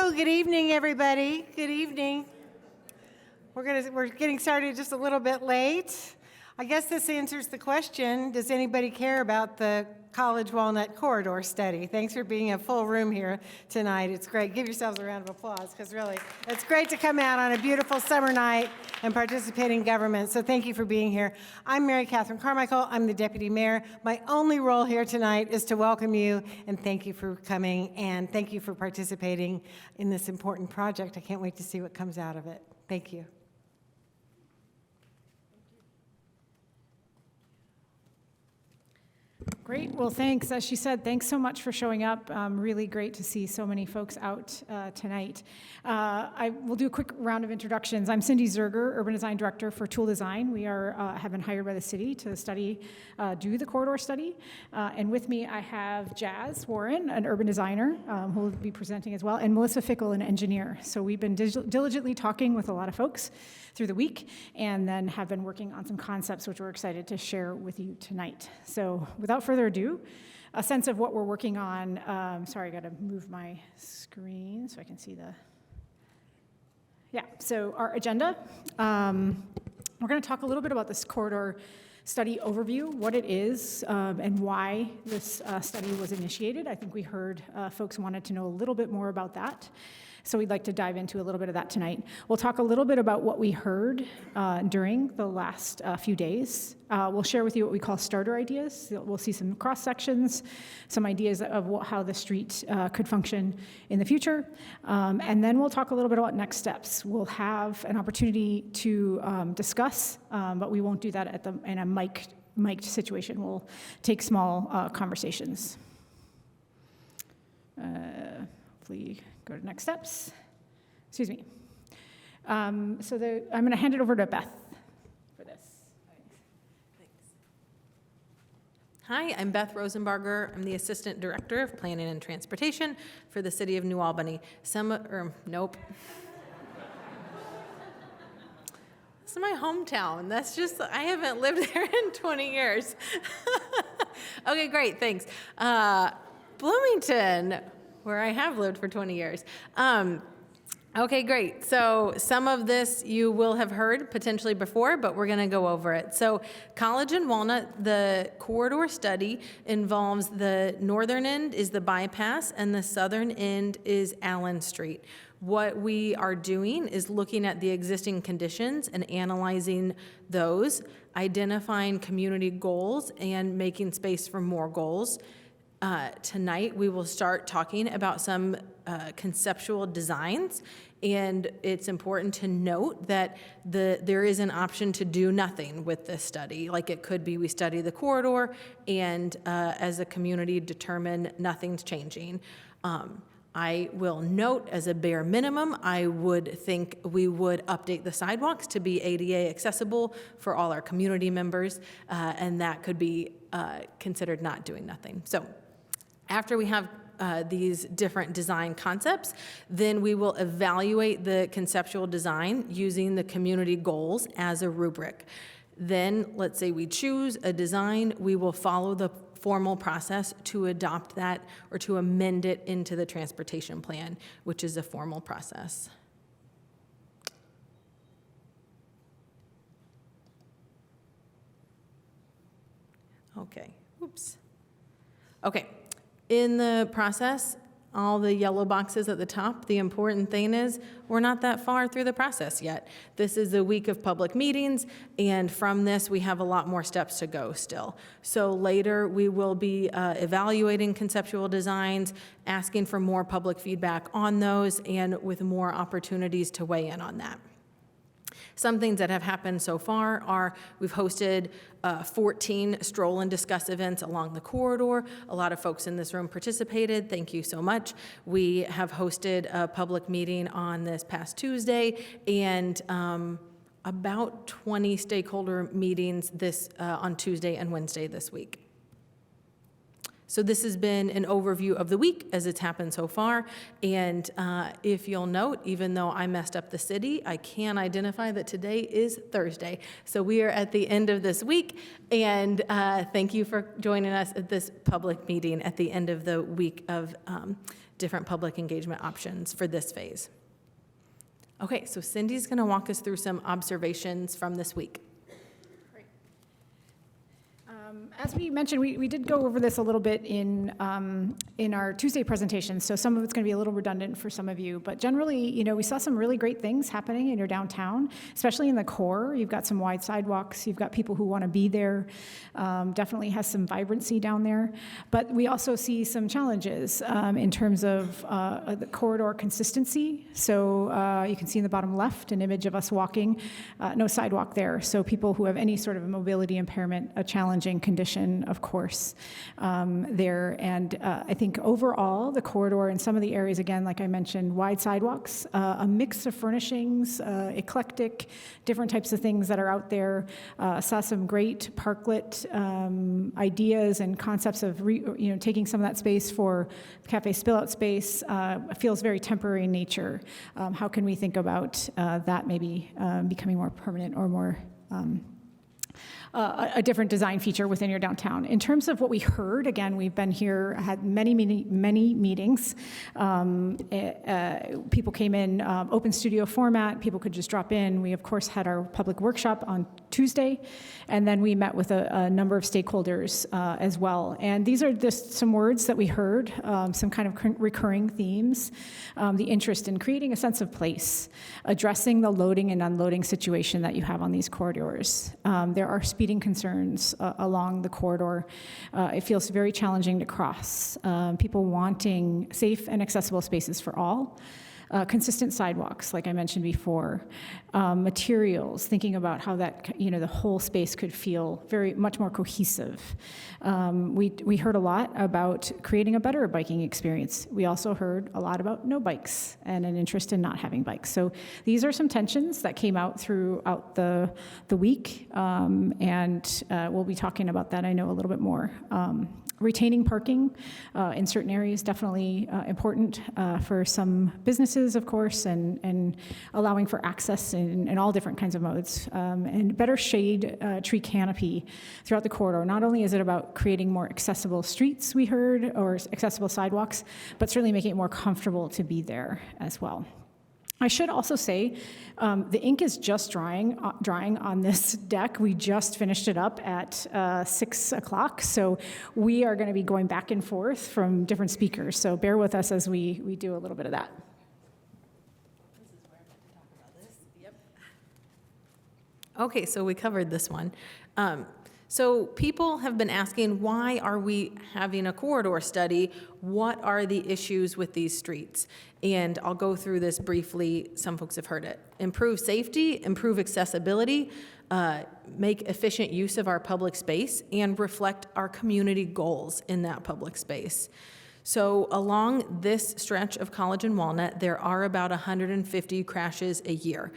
Hello, good evening, everybody. Good evening. We're getting started just a little bit late. I guess this answers the question, does anybody care about the College Walnut corridor study? Thanks for being a full room here tonight. It's great. Give yourselves a round of applause, because really, it's great to come out on a beautiful summer night and participate in government. So thank you for being here. I'm Mary Catherine Carmichael. I'm the deputy mayor. My only role here tonight is to welcome you and thank you for coming and thank you for participating in this important project. I can't wait to see what comes out of it. Thank you. Great. Well, thanks. As she said, thanks so much for showing up. Really great to see so many folks out tonight. I will do a quick round of introductions. I'm Cindy Zerger, Urban Design Director for Tool Design. We have been hired by the city to do the corridor study. And with me, I have Jazz Warren, an urban designer, who will be presenting as well, and Melissa Fickle, an engineer. So we've been diligently talking with a lot of folks through the week, and then have been working on some concepts which we're excited to share with you tonight. So without further ado, a sense of what we're working on. Sorry, I got to move my screen so I can see so our agenda. We're going to talk a little bit about this corridor study overview, what it is, and why this study was initiated. I think we heard folks wanted to know a little bit more about that. So we'd like to dive into a little bit of that tonight. We'll talk a little bit about what we heard during the last few days. We'll share with you what we call starter ideas. We'll see some cross sections, some ideas of how the street could function in the future. And then we'll talk a little bit about next steps. We'll have an opportunity to discuss, but we won't do that in a mic'd situation. We'll take small conversations. Hopefully, go to next steps. Excuse me. I'm going to hand it over to Beth for this. Thanks. Hi, I'm Beth Rosenbarger. I'm the Assistant Director of Planning and Transportation for the City of New Albany. Nope. This is my hometown. That's just, I haven't lived there in 20 years. Okay, great, thanks. Bloomington, where I have lived for 20 years. Okay, great. So some of this you will have heard potentially before, but we're going to go over it. So College and Walnut, the corridor study involves the northern end is the bypass and the southern end is Allen Street. What we are doing is looking at the existing conditions and analyzing those, identifying community goals and making space for more goals. Tonight, we will start talking about some conceptual designs, and it's important to note that there is an option to do nothing with this study. Like it could be we study the corridor and as a community determine nothing's changing. I will note as a bare minimum, I would think we would update the sidewalks to be ADA accessible for all our community members, and that could be considered not doing nothing. So after we have these different design concepts, then we will evaluate the conceptual design using the community goals as a rubric. Then, let's say we choose a design, we will follow the formal process to adopt that or to amend it into the transportation plan, which is a formal process. Okay, oops. Okay. In the process, all the yellow boxes at the top, the important thing is we're not that far through the process yet. This is a week of public meetings, and from this, we have a lot more steps to go still. So later, we will be evaluating conceptual designs, asking for more public feedback on those, and with more opportunities to weigh in on that. Some things that have happened so far are we've hosted 14 stroll and discuss events along the corridor. A lot of folks in this room participated. Thank you so much. We have hosted a public meeting on this past Tuesday and about 20 stakeholder meetings on Tuesday and Wednesday this week. So this has been an overview of the week as it's happened so far. And if you'll note, even though I messed up the city, I can identify that today is Thursday. So we are at the end of this week. And thank you for joining us at this public meeting at the end of the week of different public engagement options for this phase. Okay, so Cindy's going to walk us through some observations from this week. As we mentioned, we did go over this a little bit in our Tuesday presentation, so some of it's going to be a little redundant for some of you. But generally, we saw some really great things happening in your downtown, especially in the core. You've got some wide sidewalks. You've got people who want to be there. Definitely has some vibrancy down there. But we also see some challenges in terms of the corridor consistency. So you can see in the bottom left an image of us walking. No sidewalk there. So people who have any sort of a mobility impairment, a challenging condition, of course, there. And I think overall, the corridor in some of the areas, again, like I mentioned, wide sidewalks, a mix of furnishings, eclectic, different types of things that are out there. Saw some great parklet ideas and concepts of taking some of that space for cafe spillout space. Feels very temporary in nature. How can we think about that maybe becoming more permanent or more a different design feature within your downtown. In terms of what we heard, again, we've been here, had many meetings. People came in open studio format. People could just drop in. We, of course, had our public workshop on Tuesday, and then we met with a number of stakeholders as well. And these are just some words that we heard, some kind of recurring themes, the interest in creating a sense of place, addressing the loading and unloading situation that you have on these corridors. There are speeding concerns along the corridor. It feels very challenging to cross. People wanting safe and accessible spaces for all. Consistent sidewalks, like I mentioned before. Materials, thinking about how that, the whole space could feel very much more cohesive. We heard a lot about creating a better biking experience. We also heard a lot about no bikes and an interest in not having bikes. So these are some tensions that came out throughout the week, and we'll be talking about that, I know, a little bit more. Retaining parking in certain areas, definitely important for some businesses, of course, and allowing for access in all different kinds of modes. And better shade tree canopy throughout the corridor. Not only is it about creating more accessible streets, we heard, or accessible sidewalks, but certainly making it more comfortable to be there as well. I should also say the ink is just drying on this deck. We just finished it up at 6 o'clock, so we are going to be going back and forth from different speakers. So bear with us as we do a little bit of that. This is where I get to talk about this. Yep. Okay, so we covered this one. So people have been asking, why are we having a corridor study? What are the issues with these streets? And I'll go through this briefly. Some folks have heard it. Improve safety, improve accessibility, make efficient use of our public space, and reflect our community goals in that public space. So along this stretch of College and Walnut, there are about 150 crashes a year.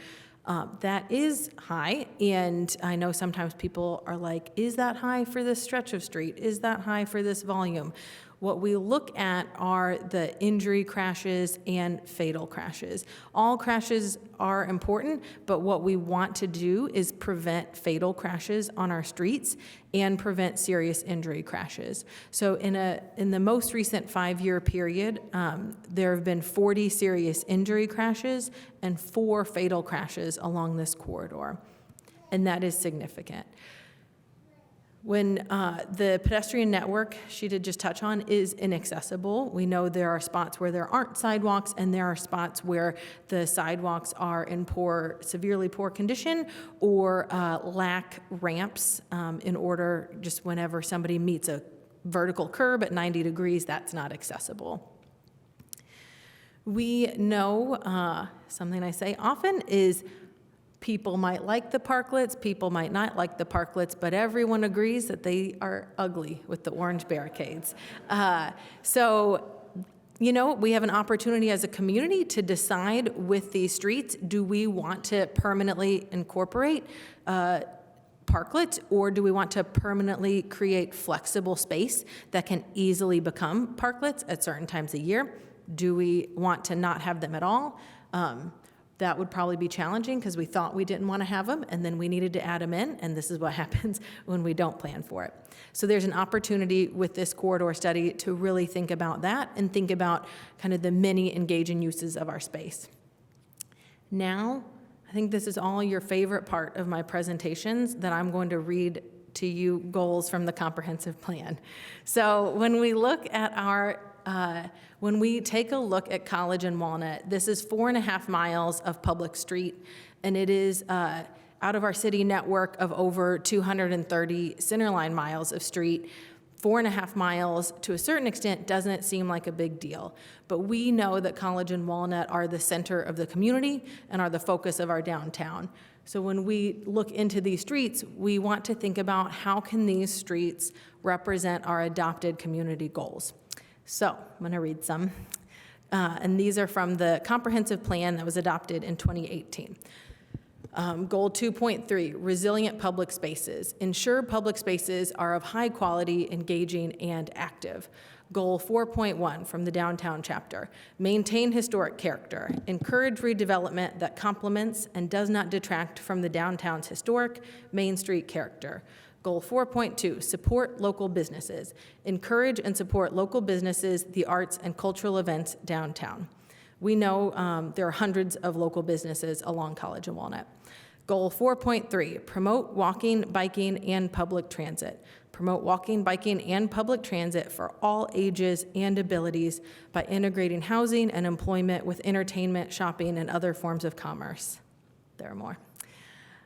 That is high, and I know sometimes people are like, is that high for this stretch of street? Is that high for this volume? What we look at are the injury crashes and fatal crashes. All crashes are important, but what we want to do is prevent fatal crashes on our streets and prevent serious injury crashes. So in the most recent 5-year period, there have been 40 serious injury crashes and 4 fatal crashes along this corridor, and that is significant. When the pedestrian network, she did just touch on, is inaccessible. We know there are spots where there aren't sidewalks, and there are spots where the sidewalks are in severely poor condition, or lack ramps in order, just whenever somebody meets a vertical curb at 90 degrees, that's not accessible. We know, something I say often is, people might like the parklets, people might not like the parklets, but everyone agrees that they are ugly with the orange barricades. So, we have an opportunity as a community to decide with these streets, do we want to permanently incorporate parklets, or do we want to permanently create flexible space that can easily become parklets at certain times a year? Do we want to not have them at all? that would probably be challenging because we thought we didn't want to have them, and then we needed to add them in, and this is what happens when we don't plan for it. So there's an opportunity with this corridor study to really think about that and think about kind of the many engaging uses of our space. Now, I think this is all your favorite part of my presentations, that I'm going to read to you goals from the comprehensive plan. So when we look at when we take a look at College and Walnut, this is 4.5 miles of public street, and it is out of our city network of over 230 centerline miles of street. 4.5 miles, to a certain extent, doesn't seem like a big deal. But we know that College and Walnut are the center of the community and are the focus of our downtown. So when we look into these streets, we want to think about how can these streets represent our adopted community goals. So I'm going to read some. And these are from the comprehensive plan that was adopted in 2018. Goal 2.3, resilient public spaces. Ensure public spaces are of high quality, engaging, and active. Goal 4.1 from the downtown chapter, maintain historic character. Encourage redevelopment that complements and does not detract from the downtown's historic Main Street character. Goal 4.2, support local businesses. Encourage and support local businesses, the arts, and cultural events downtown. We know there are hundreds of local businesses along College and Walnut. Goal 4.3, promote walking, biking, and public transit. Promote walking, biking, and public transit for all ages and abilities by integrating housing and employment with entertainment, shopping, and other forms of commerce. There are more.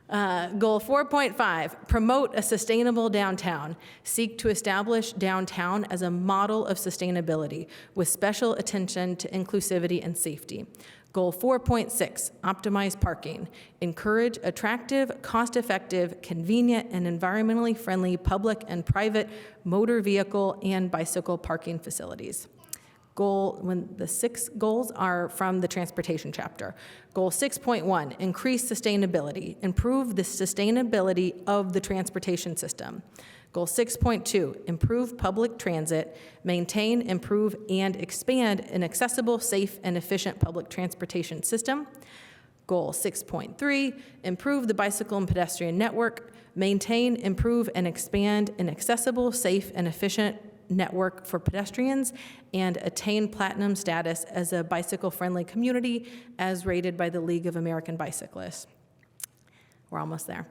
Goal 4.5, promote a sustainable downtown. Seek to establish downtown as a model of sustainability with special attention to inclusivity and safety. Goal 4.6, optimize parking. Encourage attractive, cost-effective, convenient, and environmentally friendly public and private motor vehicle and bicycle parking facilities. The 6 goals are from the transportation chapter. Goal 6.1, increase sustainability. Improve the sustainability of the transportation system. Goal 6.2, improve public transit. Maintain, improve, and expand an accessible, safe, and efficient public transportation system. Goal 6.3, improve the bicycle and pedestrian network. Maintain, improve, and expand an accessible, safe, and efficient network for pedestrians, and attain platinum status as a bicycle-friendly community as rated by the League of American Bicyclists. We're almost there.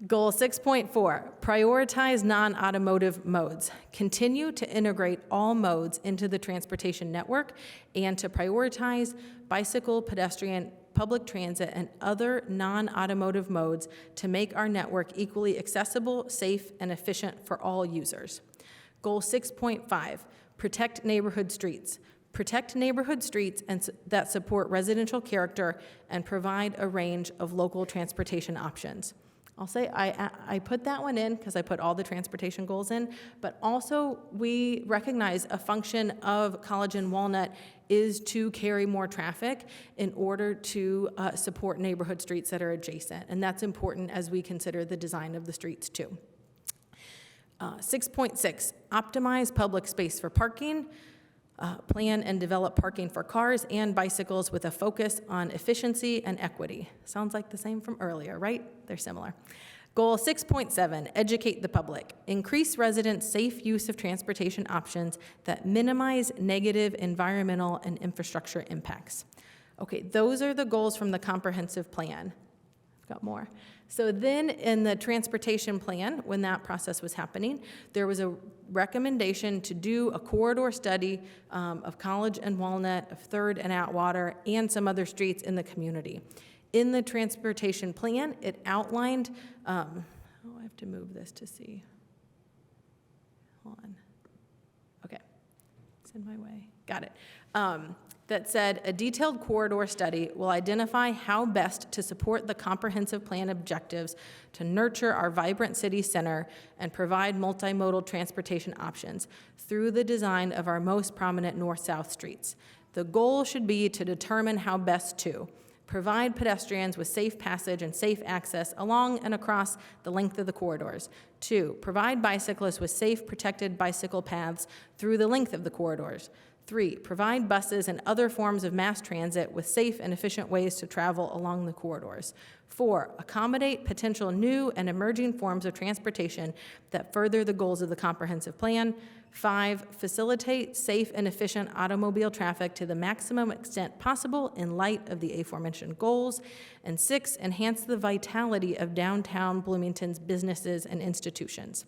Goal 6.4, prioritize non-automotive modes. Continue to integrate all modes into the transportation network and to prioritize bicycle, pedestrian, public transit, and other non-automotive modes to make our network equally accessible, safe, and efficient for all users. Goal 6.5, protect neighborhood streets. Protect neighborhood streets that support residential character and provide a range of local transportation options. I'll say I put that one in because I put all the transportation goals in, but also we recognize a function of College and Walnut is to carry more traffic in order to support neighborhood streets that are adjacent, and that's important as we consider the design of the streets too. 6.6, optimize public space for parking. Plan and develop parking for cars and bicycles with a focus on efficiency and equity. Sounds like the same from earlier, right? They're similar. Goal 6.7, educate the public. Increase residents' safe use of transportation options that minimize negative environmental and infrastructure impacts. Okay, those are the goals from the comprehensive plan. I've got more. So then in the transportation plan, when that process was happening, there was a recommendation to do a corridor study of College and Walnut, of 3rd and Atwater, and some other streets in the community. In the transportation plan, it outlined, I have to move this to see. Hold on. Okay, it's in my way. Got it. That said, a detailed corridor study will identify how best to support the comprehensive plan objectives to nurture our vibrant city center and provide multimodal transportation options through the design of our most prominent north-south streets. The goal should be to determine how best to provide pedestrians with safe passage and safe access along and across the length of the corridors. 2, provide bicyclists with safe, protected bicycle paths through the length of the corridors. 3, provide buses and other forms of mass transit with safe and efficient ways to travel along the corridors. 4, accommodate potential new and emerging forms of transportation that further the goals of the comprehensive plan. 5, facilitate safe and efficient automobile traffic to the maximum extent possible in light of the aforementioned goals. And 6, enhance the vitality of downtown Bloomington's businesses and institutions.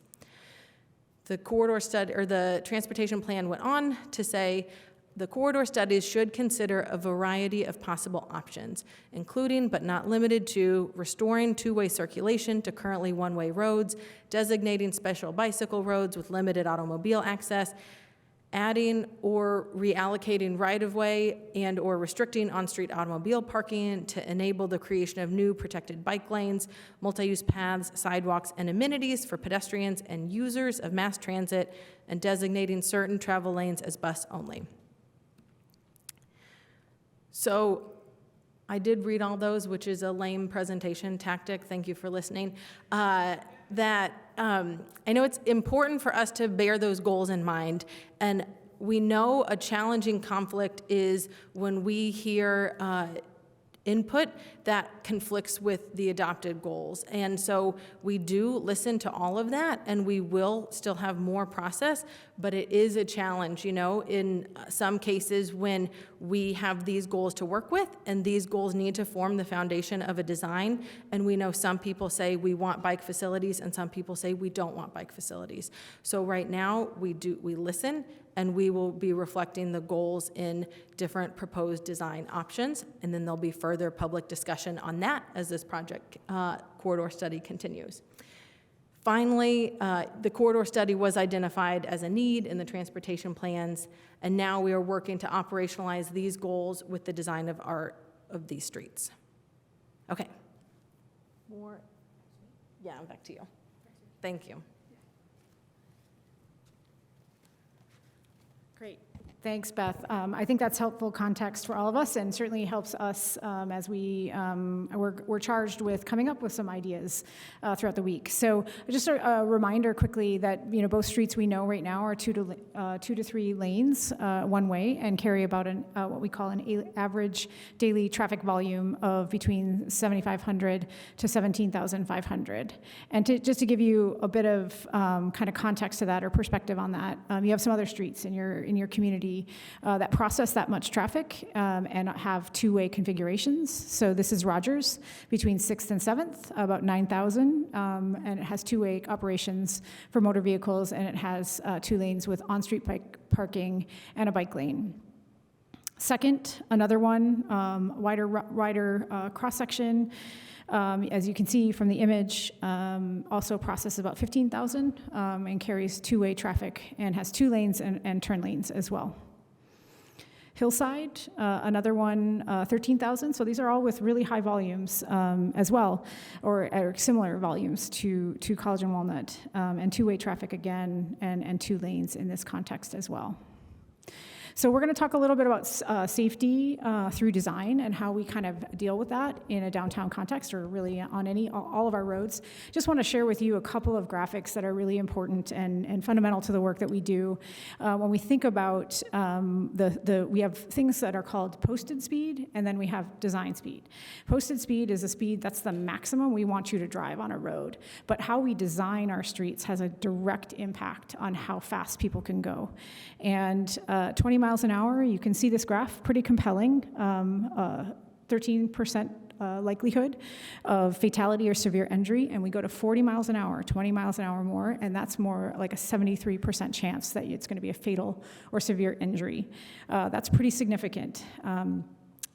The corridor study, or the transportation plan, went on to say the corridor studies should consider a variety of possible options, including but not limited to restoring two-way circulation to currently one-way roads, designating special bicycle roads with limited automobile access, adding or reallocating right-of-way and or restricting on-street automobile parking to enable the creation of new protected bike lanes, multi-use paths, sidewalks, and amenities for pedestrians and users of mass transit, and designating certain travel lanes as bus only. So I did read all those, which is a lame presentation tactic. Thank you for listening. I know it's important for us to bear those goals in mind, and we know a challenging conflict is when we hear input that conflicts with the adopted goals. And so we do listen to all of that, and we will still have more process, but it is a challenge, you know, in some cases when we have these goals to work with, and these goals need to form the foundation of a design. And we know some people say we want bike facilities, and some people say we don't want bike facilities. So right now, we listen, and we will be reflecting the goals in different proposed design options, and then there'll be further public discussion on that as this project corridor study continues. Finally, the corridor study was identified as a need in the transportation plans, and now we are working to operationalize these goals with the design of these streets. Okay. More? Yeah, back to you. Thank you. Great. Thanks, Beth. I think that's helpful context for all of us, and certainly helps us as we're charged with coming up with some ideas throughout the week. So just a reminder quickly that, you know, both streets we know right now are 2 to 3 lanes one way, and carry about what we call an average daily traffic volume of between 7,500 to 17,500. And just to give you a bit of kind of context to that, or perspective on that, you have some other streets in your community that process that much traffic and have two-way configurations. So this is Rogers between 6th and 7th, about 9,000, and it has two-way operations for motor vehicles, and it has 2 lanes with on-street bike parking and a bike lane. Second, another one, wider cross-section. As you can see from the image, also processes about 15,000 and carries two-way traffic, and has 2 lanes and turn lanes as well. Hillside, another one, 13,000. So these are all with really high volumes as well, or similar volumes to College and Walnut, and two-way traffic again, and 2 lanes in this context as well. So we're going to talk a little bit about safety through design, and how we kind of deal with that in a downtown context, or really on all of our roads. Just want to share with you a couple of graphics that are really important and fundamental to the work that we do. When we think about we have things that are called posted speed, and then we have design speed. Posted speed is a speed that's the maximum we want you to drive on a road, but how we design our streets has a direct impact on how fast people can go. And 20 miles an hour, you can see this graph, pretty compelling, 13% likelihood of fatality or severe injury, and we go to 40 miles an hour, 20 miles an hour more, and that's more like a 73% chance that it's going to be a fatal or severe injury. That's pretty significant.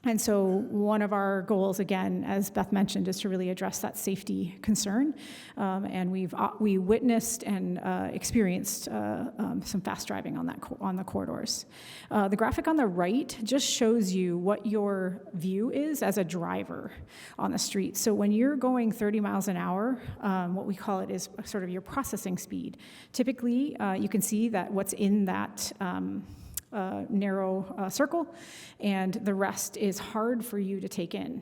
And so one of our goals, again, as Beth mentioned, is to really address that safety concern. And we witnessed and experienced some fast driving on the corridors. The graphic on the right just shows you what your view is as a driver on the street. So when you're going 30 miles an hour, what we call it is sort of your processing speed. Typically, you can see that what's in that narrow circle, and the rest is hard for you to take in.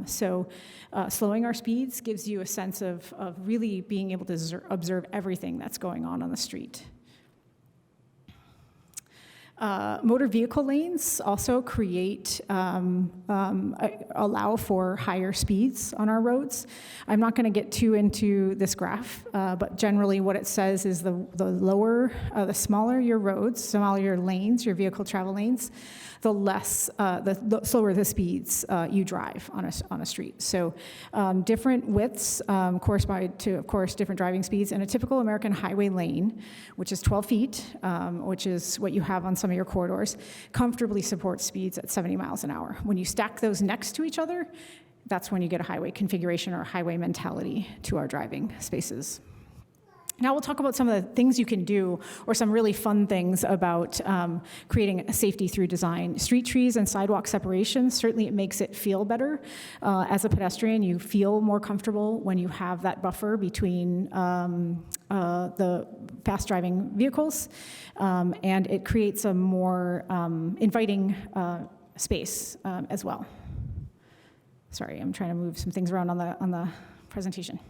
So slowing our speeds gives you a sense of really being able to observe everything that's going on the street. Motor vehicle lanes also allow for higher speeds on our roads. I'm not going to get too into this graph, but generally what it says is the smaller your roads, smaller your lanes, your vehicle travel lanes, the slower the speeds you drive on a street. So different widths correspond to, of course, different driving speeds. And a typical American highway lane, which is 12 feet, which is what you have on some of your corridors, comfortably supports speeds at 70 miles an hour. When you stack those next to each other, that's when you get a highway configuration or a highway mentality to our driving spaces. Now we'll talk about some of the things you can do, or some really fun things about creating a safety through design. Street trees and sidewalk separations, certainly it makes it feel better. As a pedestrian, you feel more comfortable when you have that buffer between the fast driving vehicles, and it creates a more inviting space as well. Sorry, I'm trying to move some things around on the presentation.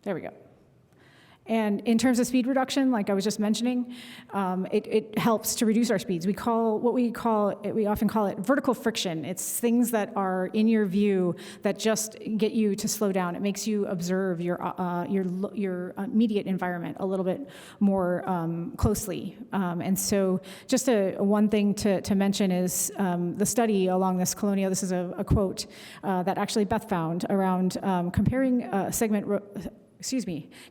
There we go. And in terms of speed reduction, like I was just mentioning, it helps to reduce our speeds. We often call it vertical friction. It's things that are in your view that just get you to slow down. It makes you observe your immediate environment a little bit more closely. And so just one thing to mention is the study along this colonial, this is a quote that actually Beth found around comparing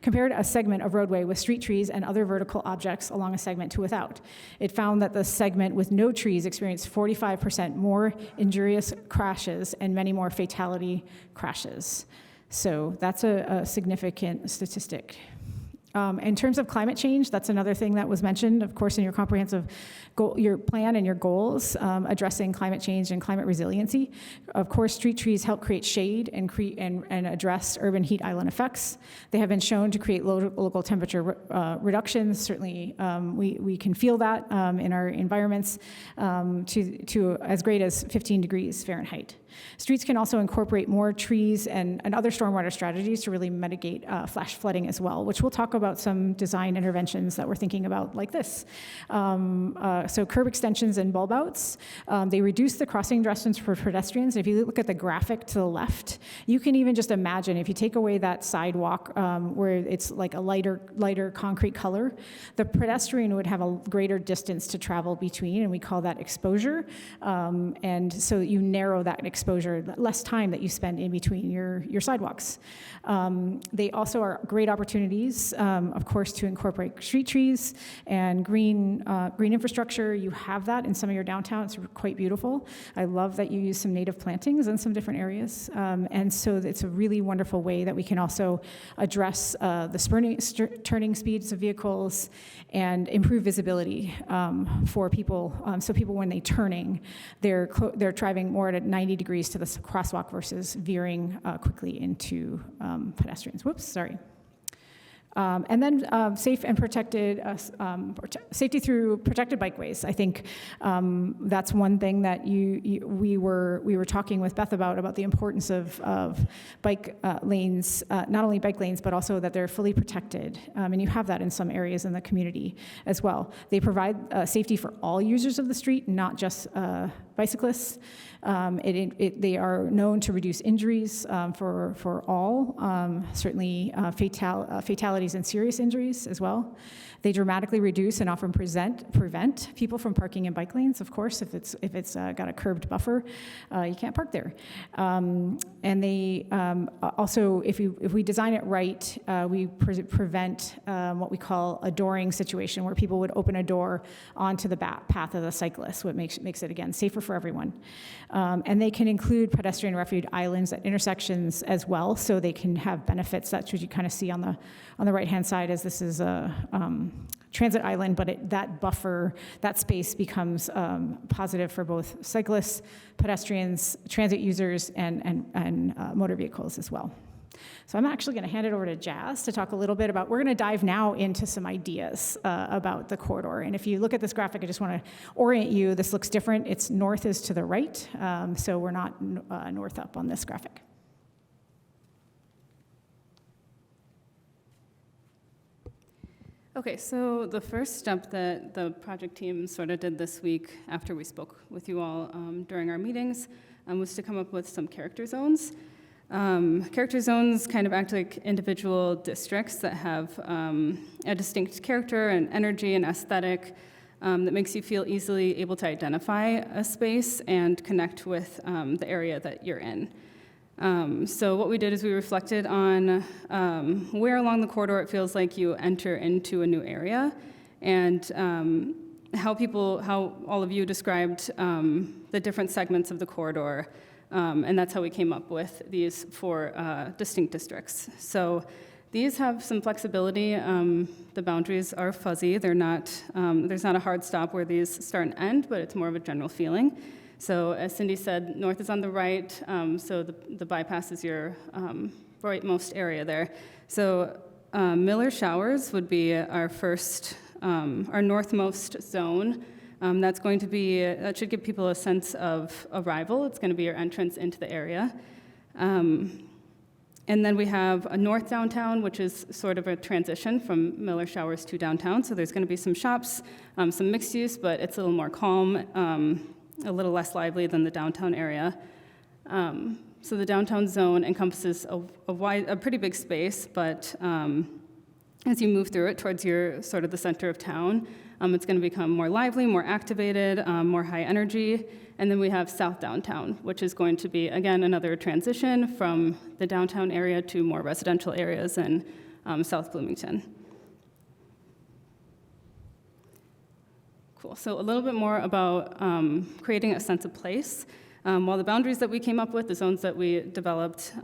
compared a segment of roadway with street trees and other vertical objects along a segment to without. It found that the segment with no trees experienced 45% more injurious crashes and many more fatality crashes. So that's a significant statistic. In terms of climate change, that's another thing that was mentioned, of course, in your comprehensive your plan and your goals, addressing climate change and climate resiliency. Of course, street trees help create shade and address urban heat island effects. They have been shown to create local temperature reductions. Certainly, we can feel that in our environments to as great as 15 degrees Fahrenheit. Streets can also incorporate more trees and other stormwater strategies to really mitigate flash flooding as well, which we'll talk about some design interventions that we're thinking about like this. So curb extensions and bulb outs, they reduce the crossing distance for pedestrians. If you look at the graphic to the left, you can even just imagine if you take away that sidewalk where it's like a lighter concrete color, the pedestrian would have a greater distance to travel between, and we call that exposure. And so you narrow that exposure, less time that you spend in between your sidewalks. They also are great opportunities, of course, to incorporate street trees and green infrastructure. You have that in some of your downtown. It's quite beautiful. I love that you use some native plantings in some different areas. And so it's a really wonderful way that we can also address the turning speeds of vehicles and improve visibility for people. So people, when they're turning, they're driving more at 90 degrees to the crosswalk versus veering quickly into pedestrians. Whoops, sorry. And then safe and protected, safety through protected bikeways. I think that's one thing that we were talking with Beth about the importance of bike lanes, not only bike lanes, but also that they're fully protected. And you have that in some areas in the community as well. They provide safety for all users of the street, not just bicyclists. They are known to reduce injuries for all, certainly fatalities and serious injuries as well. They dramatically reduce and often prevent people from parking in bike lanes. Of course, if it's got a curbed buffer, you can't park there. And they also, if we design it right, we prevent what we call a dooring situation, where people would open a door onto the path of the cyclist, what makes it again safer for everyone. And they can include pedestrian refuge islands at intersections as well, so they can have benefits. That's what you kind of see on the right-hand side, as this is a transit island, but that buffer, that space becomes positive for both cyclists, pedestrians, transit users, and motor vehicles as well. So I'm actually going to hand it over to Jazz to talk a little bit about, we're going to dive now into some ideas about the corridor. And if you look at this graphic, I just want to orient you. This looks different. It's north is to the right, so we're not north up on this graphic. Okay, so the first step that the project team sort of did this week after we spoke with you all during our meetings was to come up with some character zones. Character zones kind of act like individual districts that have a distinct character and energy and aesthetic that makes you feel easily able to identify a space and connect with the area that you're in. So what we did is we reflected on where along the corridor it feels like you enter into a new area, and how all of you described the different segments of the corridor, and that's how we came up with these 4 distinct districts. So these have some flexibility. The boundaries are fuzzy. They're not. There's not a hard stop where these start and end, but it's more of a general feeling. So as Cindy said, north is on the right, so the bypass is your rightmost area there. So Miller Showers would be our first, our northmost zone. That should give people a sense of arrival. It's going to be your entrance into the area. And then we have a north downtown, which is sort of a transition from Miller Showers to downtown. So there's going to be some shops, some mixed use, but it's a little more calm, a little less lively than the downtown area. So the downtown zone encompasses a pretty big space, but as you move through it towards your sort of the center of town, it's going to become more lively, more activated, more high energy. And then we have South Downtown, which is going to be, again, another transition from the downtown area to more residential areas in South Bloomington. Cool. So a little bit more about creating a sense of place. While the boundaries that we came up with, the zones that we developed,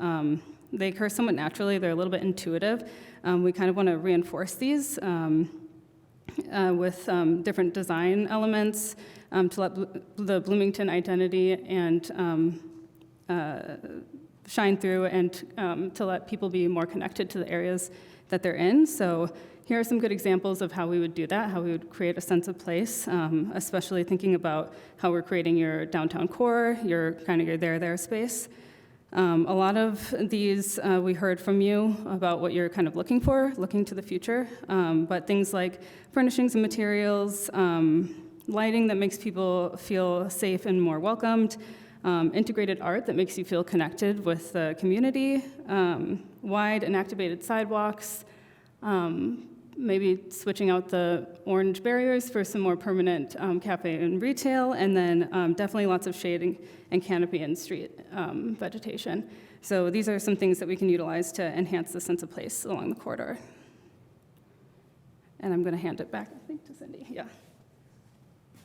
they occur somewhat naturally. They're a little bit intuitive. We kind of want to reinforce these with different design elements to let the Bloomington identity and shine through, and to let people be more connected to the areas that they're in. So here are some good examples of how we would do that, how we would create a sense of place, especially thinking about how we're creating your downtown core, your kind of your there space. A lot of these we heard from you about what you're kind of looking for, looking to the future, but things like furnishings and materials, lighting that makes people feel safe and more welcomed, integrated art that makes you feel connected with the community, wide and activated sidewalks, maybe switching out the orange barriers for some more permanent cafe and retail, and then definitely lots of shading and canopy and street vegetation. So these are some things that we can utilize to enhance the sense of place along the corridor. And I'm going to hand it back, I think, to Cindy. Yeah.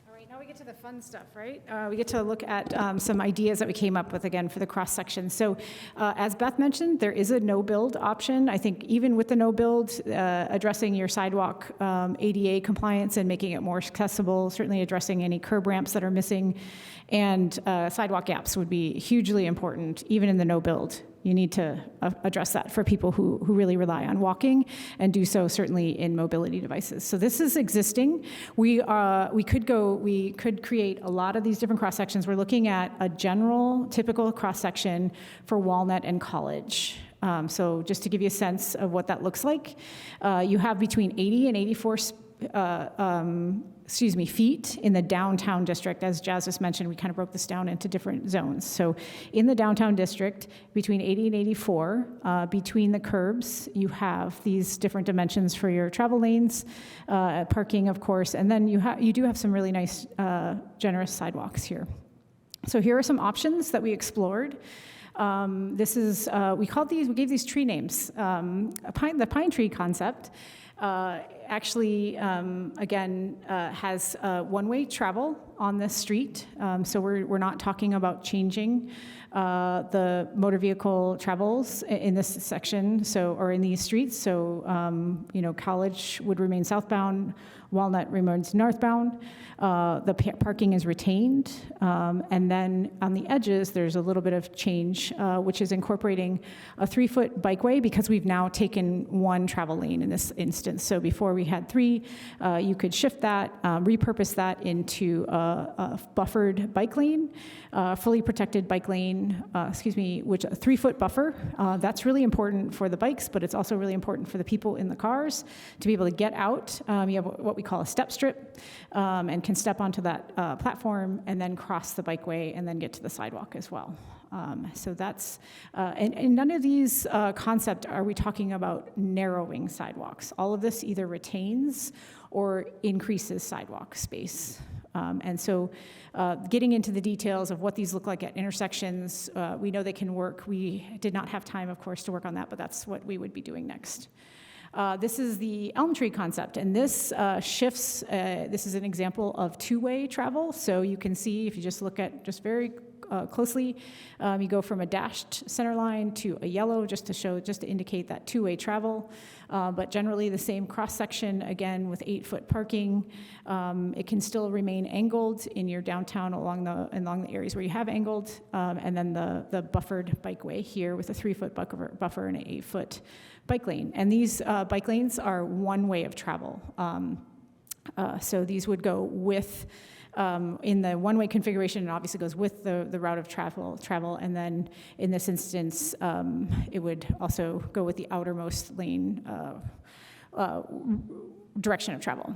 All right, now we get to the fun stuff, right? We get to look at some ideas that we came up with, again, for the cross-section. So as Beth mentioned, there is a no-build option. I think even with the no-build, addressing your sidewalk ADA compliance and making it more accessible, certainly addressing any curb ramps that are missing, and sidewalk gaps would be hugely important, even in the no-build. You need to address that for people who really rely on walking, and do so certainly in mobility devices. So this is existing. We could create a lot of these different cross sections. We're looking at a general, typical cross section for Walnut and College. So just to give you a sense of what that looks like, you have between 80 and 84 feet in the downtown district. As Jazz just mentioned, we kind of broke this down into different zones. So in the downtown district, between 80 and 84, between the curbs, you have these different dimensions for your travel lanes, parking, of course, and then you do have some really nice, generous sidewalks here. So here are some options that we explored. This is, we gave these tree names. The pine tree concept actually, again, has one-way travel on this street. So we're not talking about changing the motor vehicle travels in this section, or in these streets. So, College would remain southbound, Walnut remains northbound. The parking is retained. And then on the edges, there's a little bit of change, which is incorporating a 3-foot bikeway, because we've now taken one travel lane in this instance. So before we had 3, you could shift that, repurpose that into a buffered bike lane, fully protected bike lane, which a 3-foot buffer. That's really important for the bikes, but it's also really important for the people in the cars to be able to get out. You have what we call a step strip, and can step onto that platform and then cross the bikeway and then get to the sidewalk as well. So that's, and none of these concepts are we talking about narrowing sidewalks. All of this either retains or increases sidewalk space. And so getting into the details of what these look like at intersections, we know they can work. We did not have time, of course, to work on that, but that's what we would be doing next. This is the elm tree concept, and this shifts, this is an example of two-way travel. So you can see, if you just look at just very closely, you go from a dashed center line to a yellow, just to indicate that two-way travel. But generally the same cross-section, again, with 8-foot parking. It can still remain angled in your downtown along the areas where you have angled, and then the buffered bikeway here with a 3-foot buffer and an 8-foot bike lane. And these bike lanes are one way of travel. So these would go with, in the one-way configuration, it obviously goes with the route of travel, and then in this instance, it would also go with the outermost lane direction of travel.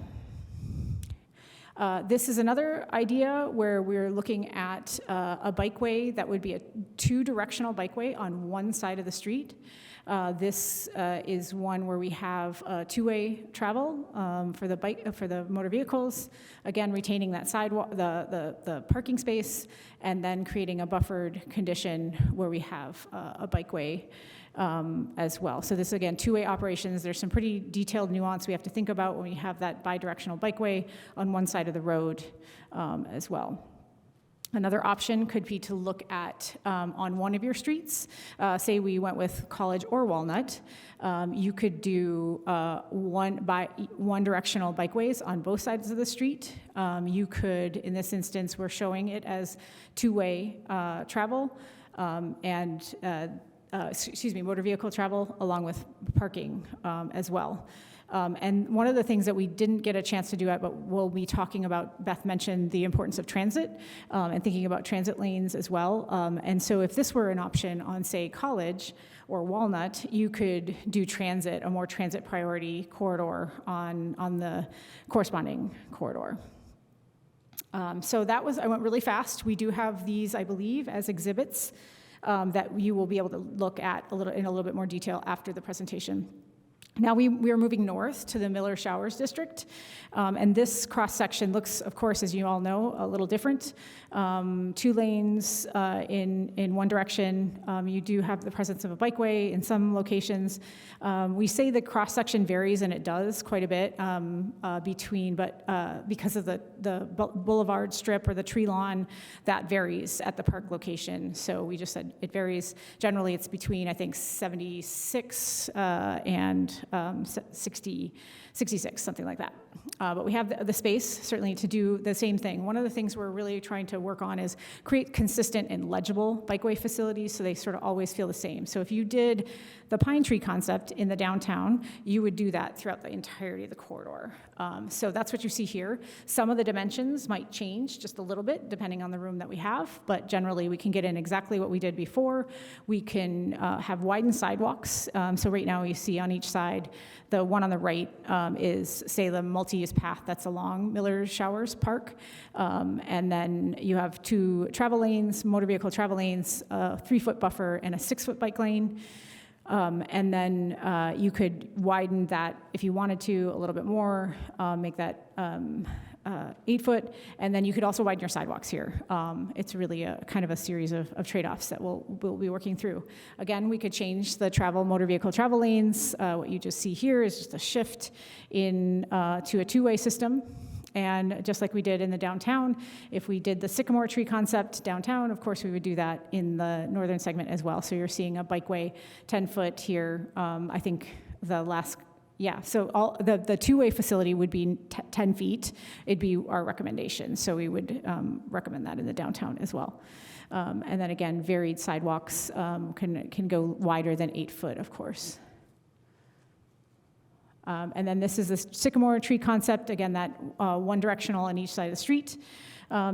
This is another idea where we're looking at a bikeway that would be a two-directional bikeway on one side of the street. This is one where we have two-way travel for the motor vehicles, again retaining that sidewalk, the parking space, and then creating a buffered condition where we have a bikeway as well. So this, again, two-way operations. There's some pretty detailed nuance we have to think about when we have that bi-directional bikeway on one side of the road as well. Another option could be to look at on one of your streets, say we went with College or Walnut, you could do one directional bikeways on both sides of the street. You could, in this instance, we're showing it as two-way travel motor vehicle travel along with parking as well. And one of the things that we didn't get a chance to do it, but we'll be talking about, Beth mentioned the importance of transit and thinking about transit lanes as well. And so if this were an option on, say, College or Walnut, you could do transit, a more transit priority corridor on the corresponding corridor. So that was, I went really fast. We do have these, I believe, as exhibits that you will be able to look at in a little bit more detail after the presentation. Now we are moving north to the Miller Showers District, and this cross-section looks, of course, as you all know, a little different. 2 lanes in one direction. You do have the presence of a bikeway in some locations. We say the cross-section varies, and it does quite a bit because of the boulevard strip or the tree lawn, that varies at the park location. So we just said it varies. Generally, it's between, I think, 76 and 66, something like that. But we have the space, certainly, to do the same thing. One of the things we're really trying to work on is create consistent and legible bikeway facilities so they sort of always feel the same. So if you did the pine tree concept in the downtown, you would do that throughout the entirety of the corridor. So that's what you see here. Some of the dimensions might change just a little bit depending on the room that we have, but generally we can get in exactly what we did before. We can have widened sidewalks. So right now you see on each side, the one on the right is, say, the multi-use path that's along Miller Showers Park. And then you have 2 travel lanes, motor vehicle travel lanes, a 3-foot buffer, and a 6-foot bike lane. And then you could widen that if you wanted to a little bit more, make that 8-foot, and then you could also widen your sidewalks here. It's really a kind of a series of trade-offs that we'll be working through. Again, we could change the motor vehicle travel lanes. What you just see here is just a shift in to a 2-way system. And just like we did in the downtown, if we did the sycamore tree concept downtown, of course we would do that in the northern segment as well. So you're seeing a bikeway 10-foot here. I think the last, so all the 2-way facility would be 10 feet. It'd be our recommendation. So we would recommend that in the downtown as well. And then again, varied sidewalks can go wider than 8 foot, of course. And then this is the sycamore tree concept, again, that one directional on each side of the street.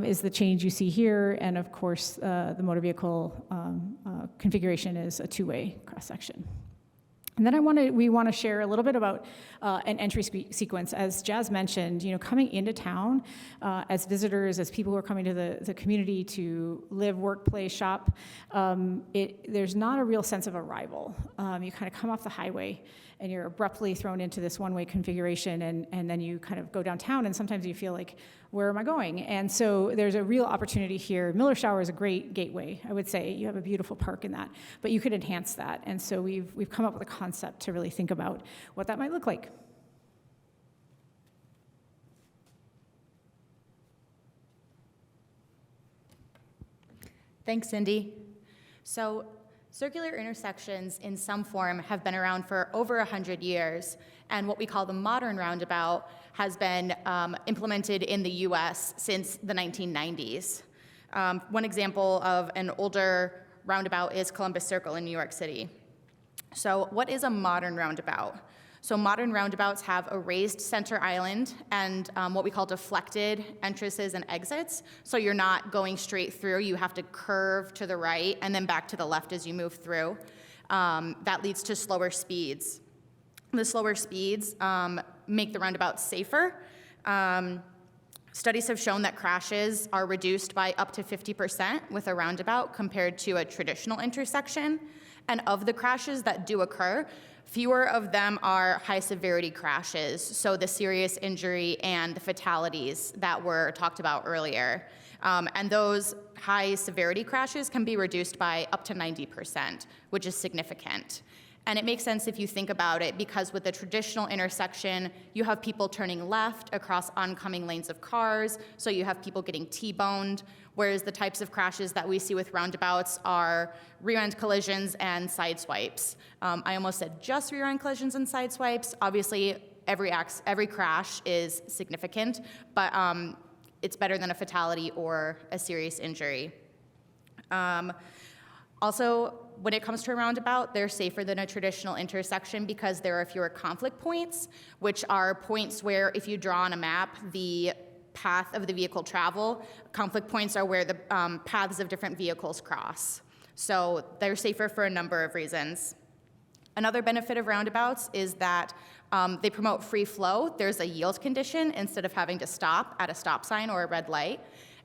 is the change you see here, and of course, the motor vehicle configuration is a two-way cross-section. And then we want to share a little bit about an entry sequence. As Jazz mentioned, coming into town as visitors, as people who are coming to the community to live, work, play, shop, there's not a real sense of arrival. You kind of come off the highway and you're abruptly thrown into this one-way configuration, and then you kind of go downtown, and sometimes you feel like, where am I going? And so there's a real opportunity here. Miller Shower is a great gateway, I would say. You have a beautiful park in that, but you could enhance that. And so we've come up with a concept to really think about what that might look like. Thanks, Cindy. So circular intersections in some form have been around for over 100 years, and what we call the modern roundabout has been implemented in the US since the 1990s. One example of an older roundabout is Columbus Circle in New York City. So what is a modern roundabout? So modern roundabouts have a raised center island and what we call deflected entrances and exits. So you're not going straight through, you have to curve to the right and then back to the left as you move through. That leads to slower speeds. The slower speeds make the roundabout safer. Studies have shown that crashes are reduced by up to 50% with a roundabout compared to a traditional intersection. And of the crashes that do occur, fewer of them are high-severity crashes, so the serious injury and the fatalities that were talked about earlier. And those high-severity crashes can be reduced by up to 90%, which is significant. And it makes sense if you think about it, because with the traditional intersection, you have people turning left across oncoming lanes of cars, so you have people getting T-boned, whereas the types of crashes that we see with roundabouts are rear-end collisions and side swipes. I almost said just rear-end collisions and side swipes. Obviously, every crash is significant, but it's better than a fatality or a serious injury. Also, when it comes to a roundabout, they're safer than a traditional intersection because there are fewer conflict points, which are points where if you draw on a map the path of the vehicle travel, conflict points are where the paths of different vehicles cross. So they're safer for a number of reasons. Another benefit of roundabouts is that they promote free flow. There's a yield condition instead of having to stop at a stop sign or a red light.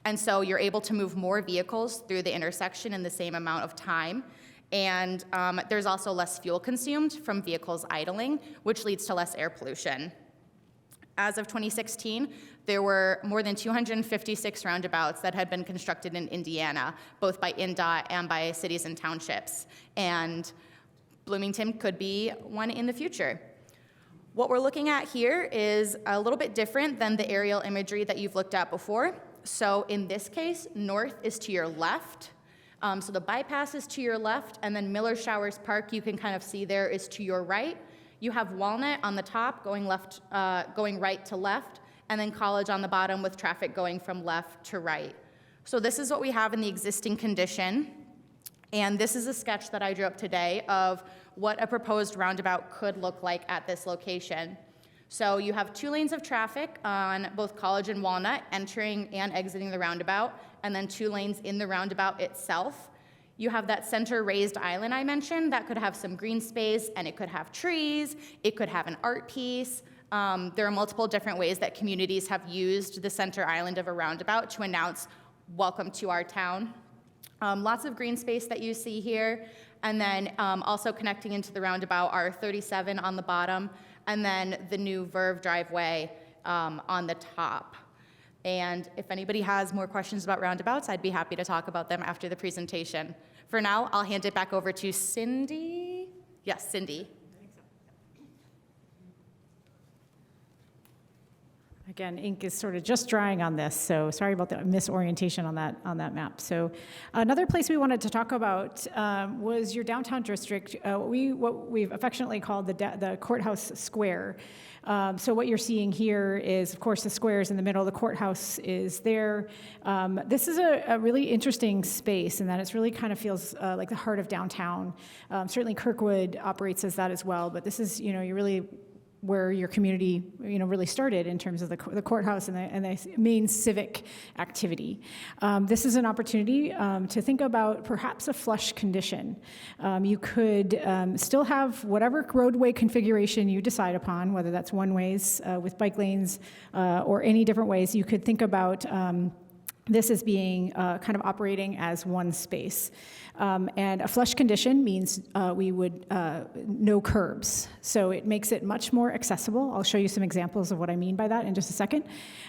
And so you're able to move more vehicles through the intersection in the same amount of time. And there's also less fuel consumed from vehicles idling, which leads to less air pollution. As of 2016, there were more than 256 roundabouts that had been constructed in Indiana, both by INDOT and by cities and townships. And Bloomington could be one in the future. What we're looking at here is a little bit different than the aerial imagery that you've looked at before. So in this case, north is to your left. So the bypass is to your left, and then Miller Showers Park, you can kind of see there, is to your right. You have Walnut on the top going right to left, and then College on the bottom with traffic going from left to right. So this is what we have in the existing condition. And this is a sketch that I drew up today of what a proposed roundabout could look like at this location. So you have 2 lanes of traffic on both College and Walnut, entering and exiting the roundabout, and then 2 lanes in the roundabout itself. You have that center raised island I mentioned that could have some green space, and it could have trees, it could have an art piece. There are multiple different ways that communities have used the center island of a roundabout to announce, welcome to our town. Lots of green space that you see here. And then also connecting into the roundabout are 37 on the bottom, and then the new Verve driveway on the top. And if anybody has more questions about roundabouts, I'd be happy to talk about them after the presentation. For now, I'll hand it back over to Cindy. Yes, Cindy. Again, ink is sort of just drying on this, so sorry about the misorientation on that map. So another place we wanted to talk about was your downtown district, what we've affectionately called the Courthouse Square. So what you're seeing here is, of course, the square is in the middle, the courthouse is there. This is a really interesting space in that it really kind of feels like the heart of downtown. Certainly Kirkwood operates as that as well, but this is, you're really where your community, really started in terms of the courthouse and the main civic activity. This is an opportunity to think about perhaps a flush condition. You could still have whatever roadway configuration you decide upon, whether that's one-ways with bike lanes or any different ways. You could think about this as being kind of operating as one space. And a flush condition means we would no curbs. So it makes it much more accessible. I'll show you some examples of what I mean by that in just a second.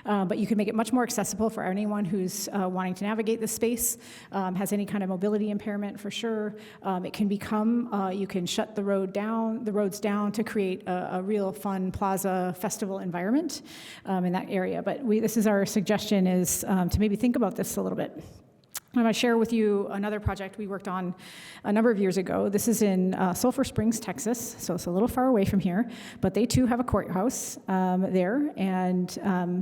But you can make it much more accessible for anyone who's wanting to navigate this space, has any kind of mobility impairment for sure. It can become, you can shut the roads down to create a real fun plaza festival environment in that area. But this is our suggestion, is to maybe think about this a little bit. I'm going to share with you another project we worked on a number of years ago. This is in Sulphur Springs, Texas, so it's a little far away from here, but they too have a courthouse there, and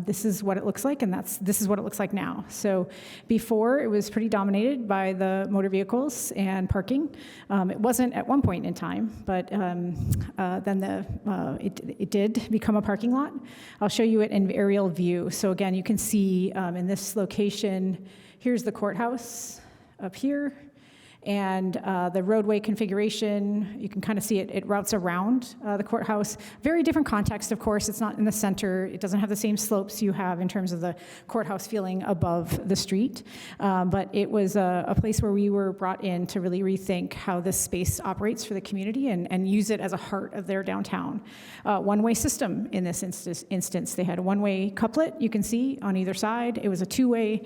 this is what it looks like, and this is what it looks like now. So before, it was pretty dominated by the motor vehicles and parking. It wasn't at one point in time, but then it did become a parking lot. I'll show you it in aerial view. So again, you can see in this location, here's the courthouse up here, and the roadway configuration, you can kind of see it routes around the courthouse. Very different context, of course. It's not in the center. It doesn't have the same slopes you have in terms of the courthouse feeling above the street. But it was a place where we were brought in to really rethink how this space operates for the community and use it as a heart of their downtown. One-way system in this instance. They had a one-way couplet, you can see, on either side. It was a two-way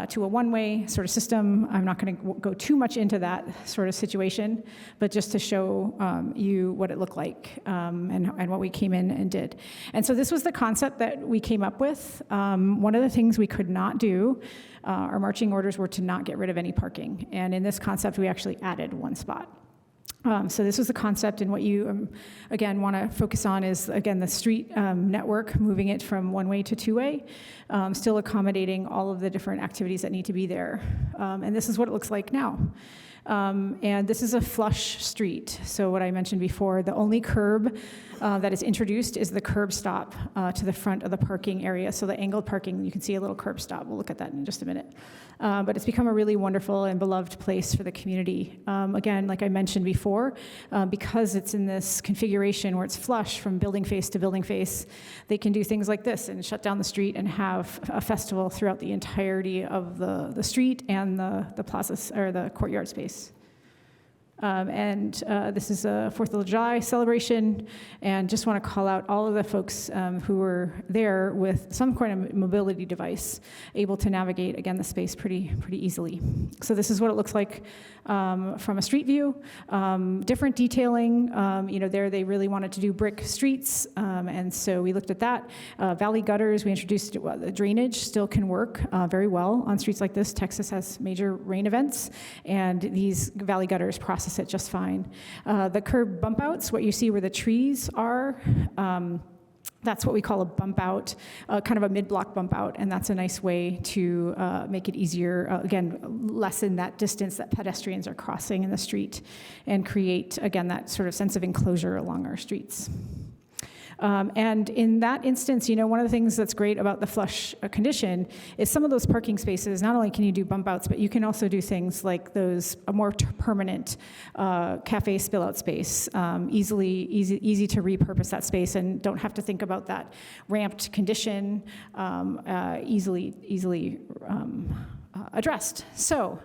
to a one-way sort of system. I'm not going to go too much into that sort of situation, but just to show you what it looked like and what we came in and did. And so this was the concept that we came up with. One of the things we could not do, our marching orders were to not get rid of any parking. And in this concept, we actually added one spot. So this was the concept, and what you, again, want to focus on is, again, the street network, moving it from one-way to two-way, still accommodating all of the different activities that need to be there. And this is what it looks like now. And this is a flush street. So what I mentioned before, the only curb that is introduced is the curb stop to the front of the parking area. So the angled parking, you can see a little curb stop. We'll look at that in just a minute. But it's become a really wonderful and beloved place for the community. Again, like I mentioned before, because it's in this configuration where it's flush from building face to building face, they can do things like this and shut down the street and have a festival throughout the entirety of the street and the plaza or the courtyard space. This is a 4th of July celebration, and just want to call out all of the folks who were there with some kind of mobility device, able to navigate, again, the space pretty easily. So this is what it looks like from a street view. Different detailing, there they really wanted to do brick streets, and so we looked at that. Valley gutters, we introduced the drainage still can work very well on streets like this. Texas has major rain events, and these valley gutters process it just fine. The curb bump outs, what you see where the trees are, that's what we call a bump out, kind of a mid-block bump out, and that's a nice way to make it easier, again, lessen that distance that pedestrians are crossing in the street and create, again, that sort of sense of enclosure along our streets. And in that instance, one of the things that's great about the flush condition is some of those parking spaces, not only can you do bump outs, but you can also do things like those, a more permanent cafe spill out space, easy to repurpose that space and don't have to think about that ramped condition, easily addressed. So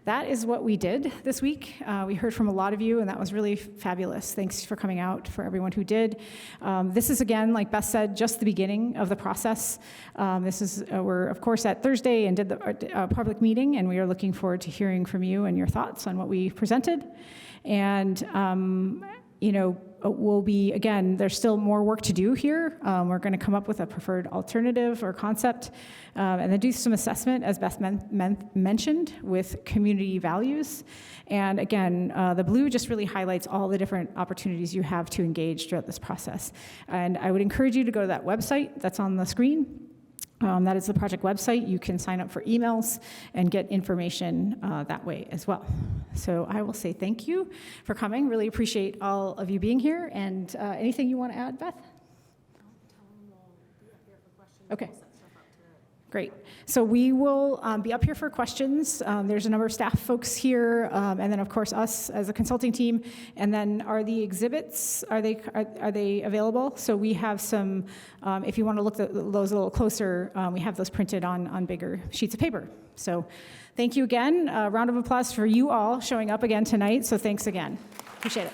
that is what we did this week. We heard from a lot of you, and that was really fabulous. Thanks for coming out, for everyone who did. This is, again, like Beth said, just the beginning of the process. We're, of course, at Thursday and did the public meeting, and we are looking forward to hearing from you and your thoughts on what we presented. And, we'll be, again, there's still more work to do here. We're going to come up with a preferred alternative or concept, and then do some assessment, as Beth mentioned, with community values. And again, the blue just really highlights all the different opportunities you have to engage throughout this process. And I would encourage you to go to that website that's on the screen. That is the project website. You can sign up for emails and get information that way as well. So I will say thank you for coming. Really appreciate all of you being here. And anything you want to add, Beth? Okay. Great. So we will be up here for questions. There's a number of staff folks here, and then of course us as a consulting team. And then are the exhibits, are they available? So we have some, if you want to look at those a little closer, we have those printed on bigger sheets of paper. So thank you again. A round of applause for you all showing up again tonight. So thanks again. Appreciate it.